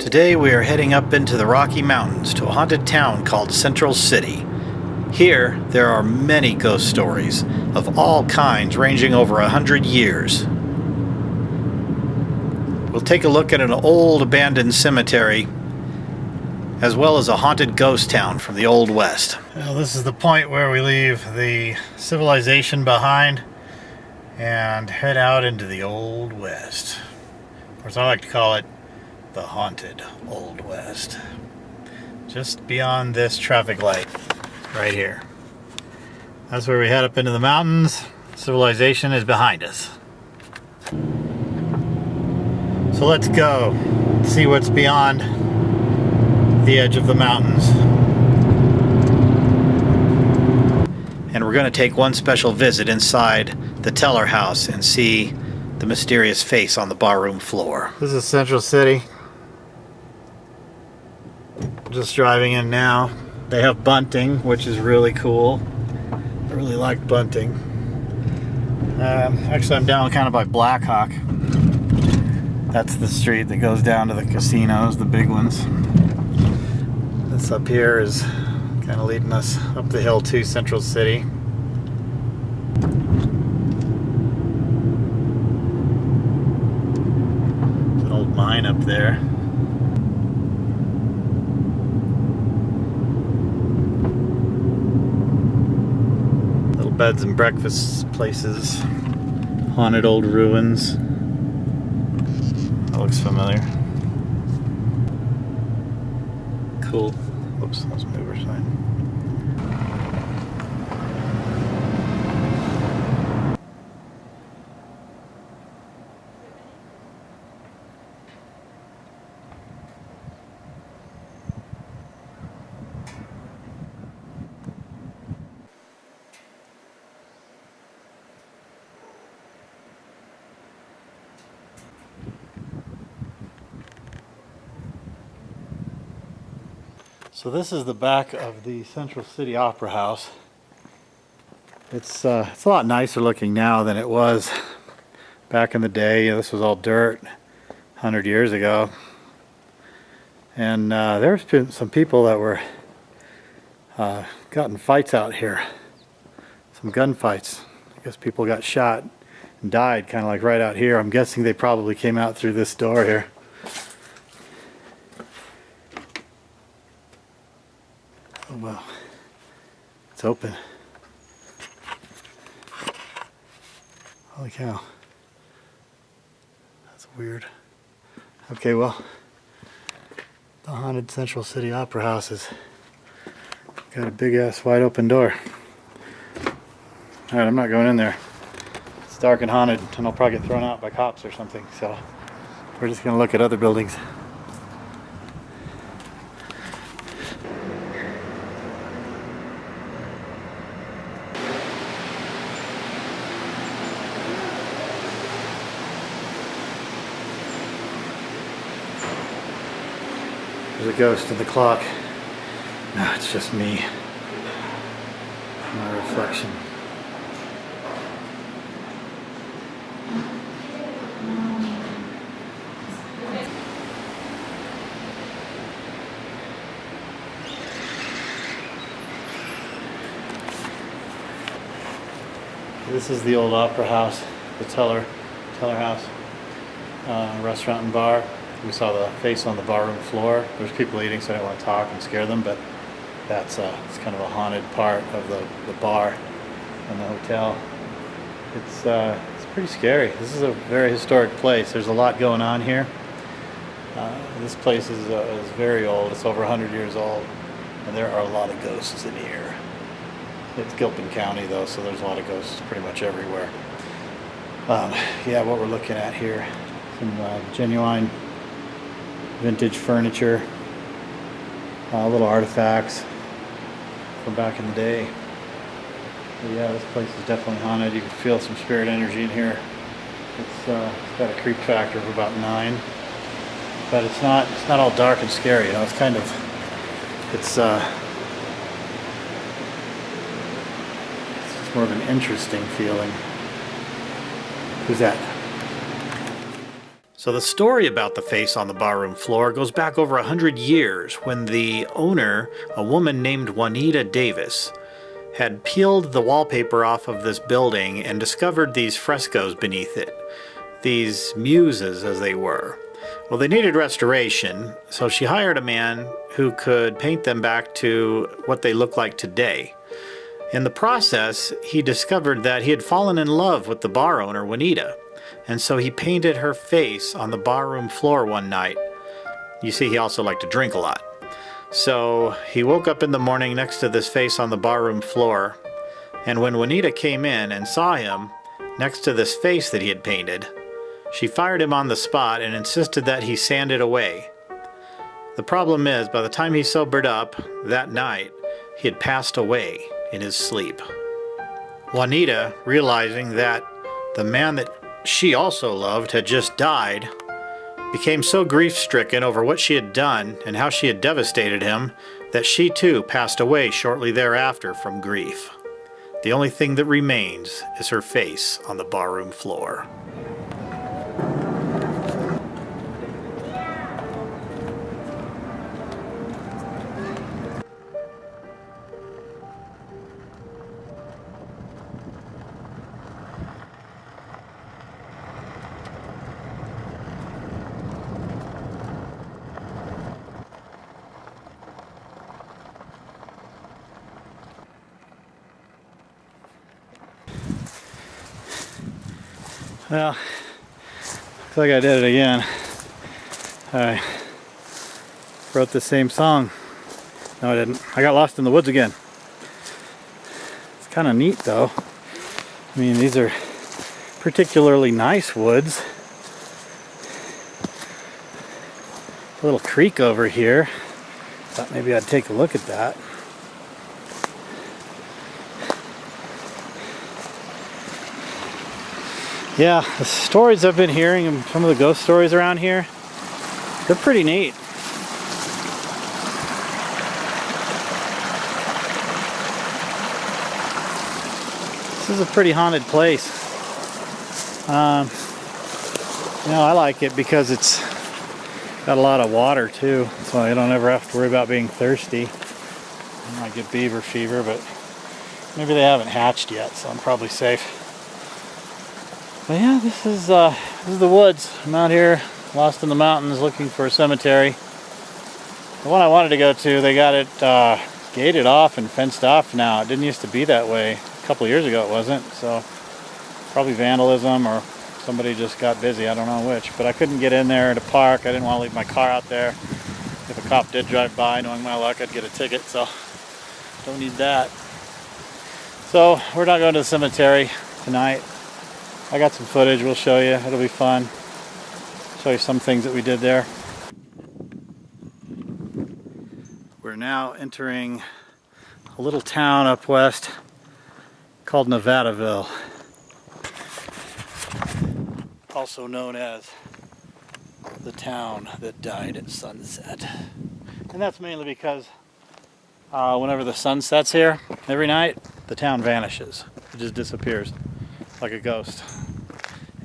Today we are heading up into the Rocky Mountains to a haunted town called Central City. Here, there are many ghost stories of all kinds ranging over 100 years. We'll take a look at an old abandoned cemetery as well as a haunted ghost town from the Old West. Well, this is the point where we leave the civilization behind and head out into the Old West. Of course, I like to call it the haunted Old West. Just beyond this traffic light right here. That's where we head up into the mountains. Civilization is behind us. So let's go see what's beyond the edge of the mountains. And we're going to take one special visit inside the Teller house and see the mysterious face on the barroom floor. This is Central City. Just driving in now. They have bunting, which is really cool. I really like bunting. Actually, I'm down kind of by Blackhawk. That's the street that goes down to the casinos, the big ones. This up here is kind of leading us up the hill to Central City. There's an old mine up there. Little beds and breakfast places. Haunted old ruins. That looks familiar. Cool. Oops, let's move our sign. So this is the back of the Central City Opera House. It's a lot nicer looking now than it was back in the day. This was all dirt 100 years ago. And there's been some people that were got in fights out here. Some gunfights. I guess people got shot and died kind of like right out here. I'm guessing they probably came out through this door here. Oh wow, it's open. Holy cow. That's weird. Okay, well, the haunted Central City Opera House has got a big ass wide open door. Alright, I'm not going in there. It's dark and haunted and I'll probably get thrown out by cops or something, so we're just gonna look at other buildings. There's a ghost in the clock. No, it's just me. My reflection. This is the old opera house, the Teller house, restaurant and bar. We saw the face on the barroom floor. There's people eating, so I didn't want to talk and scare them, but that's it's kind of a haunted part of the bar and the hotel. It's pretty scary. This is a very historic place. There's a lot going on here. This place is very old. It's over 100 years old, and there are a lot of ghosts in here. It's Gilpin County though, so there's a lot of ghosts pretty much everywhere. Yeah, what we're looking at here, some genuine vintage furniture, little artifacts from back in the day. But yeah, this place is definitely haunted. You can feel some spirit energy in here. It's got a creep factor of about 9, but it's not all dark and scary. You know, it's more of an interesting feeling. Who's that? So the story about the face on the barroom floor goes back over 100 years when the owner, a woman named Juanita Davis, had peeled the wallpaper off of this building and discovered these frescoes beneath it. These muses, as they were. Well, they needed restoration, so she hired a man who could paint them back to what they look like today. In the process, he discovered that he had fallen in love with the bar owner, Juanita, and so he painted her face on the barroom floor one night. You see, he also liked to drink a lot. So he woke up in the morning next to this face on the barroom floor, and when Juanita came in and saw him next to this face that he had painted, she fired him on the spot and insisted that he sand it away. The problem is, by the time he sobered up that night, he had passed away in his sleep. Juanita, realizing that the man that she also loved had just died, became so grief-stricken over what she had done and how she had devastated him that she too passed away shortly thereafter from grief. The only thing that remains is her face on the barroom floor. Well, looks like I did it again. I wrote the same song. No, I didn't. I got lost in the woods again. It's kind of neat though. I mean, these are particularly nice woods. A little creek over here. Thought maybe I'd take a look at that. Yeah, the stories I've been hearing and some of the ghost stories around here, they're pretty neat. This is a pretty haunted place. You know, I like it because it's got a lot of water too, so I don't ever have to worry about being thirsty. I might get beaver fever, but maybe they haven't hatched yet, so I'm probably safe. But yeah, this is the woods. I'm out here, lost in the mountains, looking for a cemetery. The one I wanted to go to, they got it gated off and fenced off now. It didn't used to be that way. A couple of years ago it wasn't, so probably vandalism or somebody just got busy, I don't know which. But I couldn't get in there to park. I didn't want to leave my car out there. If a cop did drive by, knowing my luck, I'd get a ticket, so don't need that. So we're not going to the cemetery tonight. I got some footage we'll show you. It'll be fun. Show you some things that we did there. We're now entering a little town up west called Nevadaville, also known as the town that died at sunset. And that's mainly because whenever the sun sets here every night, the town vanishes. It just disappears like a ghost.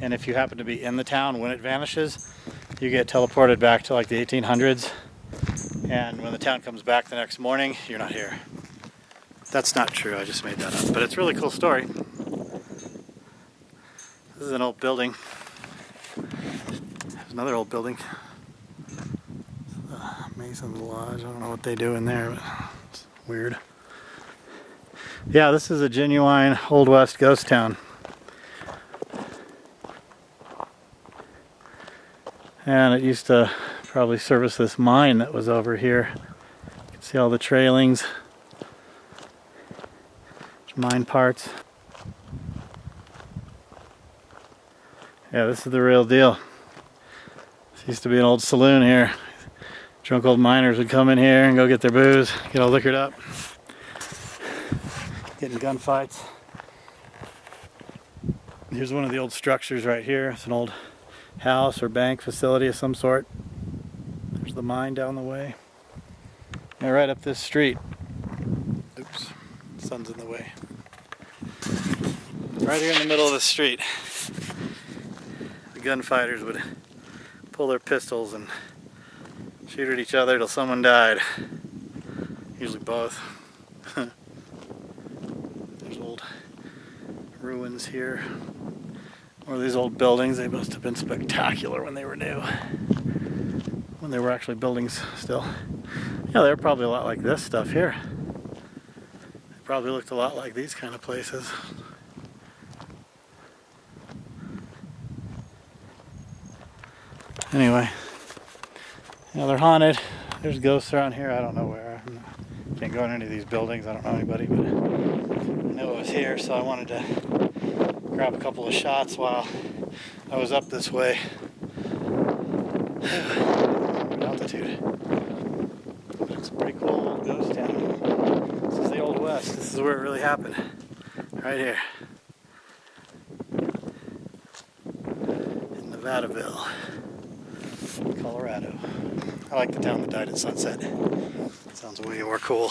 And if you happen to be in the town when it vanishes, you get teleported back to like the 1800s. And when the town comes back the next morning, you're not here. That's not true, I just made that up. But it's a really cool story. This is an old building. There's another old building. Mason's Lodge, I don't know what they do in there, but it's weird. Yeah, this is a genuine Old West ghost town. And it used to probably service this mine that was over here. You can see all the trailings, mine parts. Yeah, this is the real deal. This used to be an old saloon here. Drunk old miners would come in here and go get their booze, get all liquored up, get in gunfights. Here's one of the old structures right here. It's an old house or bank facility of some sort. There's the mine down the way. And right up this street. Oops, the sun's in the way. Right here in the middle of the street, the gunfighters would pull their pistols and shoot at each other till someone died. Usually both. There's old ruins here. Or these old buildings, they must have been spectacular when they were new. When they were actually buildings still. Yeah, they're probably a lot like this stuff here. They probably looked a lot like these kind of places. Anyway, yeah, they're haunted. There's ghosts around here. I don't know where. Can't go in any of these buildings. I don't know anybody, but I know it was here, so I wanted to grab a couple of shots while I was up this way. Good altitude. It's a pretty cool old ghost town. This is the Old West. This is where it really happened. Right here. In Nevadaville, Colorado. I like the town that died at sunset. Sounds way more cool.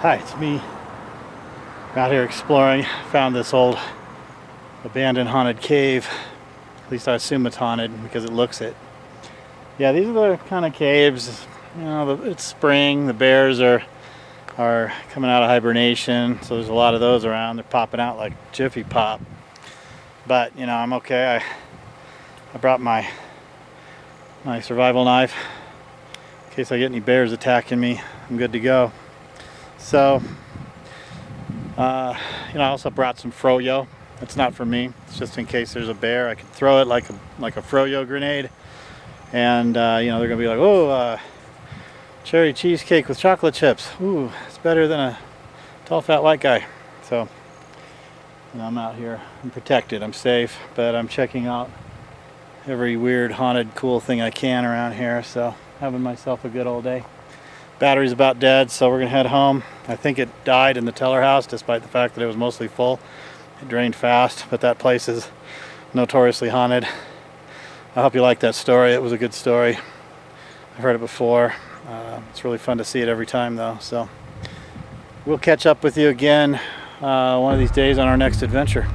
Hi, it's me. Out here exploring. Found this old abandoned haunted cave. At least I assume it's haunted because it looks it. Yeah, these are the kind of caves. You know, it's spring. The bears are coming out of hibernation, so there's a lot of those around. They're popping out like Jiffy Pop. But you know, I'm okay. I brought my survival knife in case I get any bears attacking me. I'm good to go. So, you know, I also brought some froyo. It's not for me. It's just in case there's a bear. I can throw it like a froyo grenade, and you know, they're gonna be like, "Oh, cherry cheesecake with chocolate chips. Ooh, it's better than a tall, fat white guy." So, you know, I'm out here. I'm protected. I'm safe, but I'm checking out every weird, haunted, cool thing I can around here. So, having myself a good old day. Battery's about dead, so we're gonna head home. I think it died in the Teller house, despite the fact that it was mostly full. It drained fast, but that place is notoriously haunted. I hope you like that story. It was a good story. I've heard it before. It's really fun to see it every time, though. So we'll catch up with you again one of these days on our next adventure.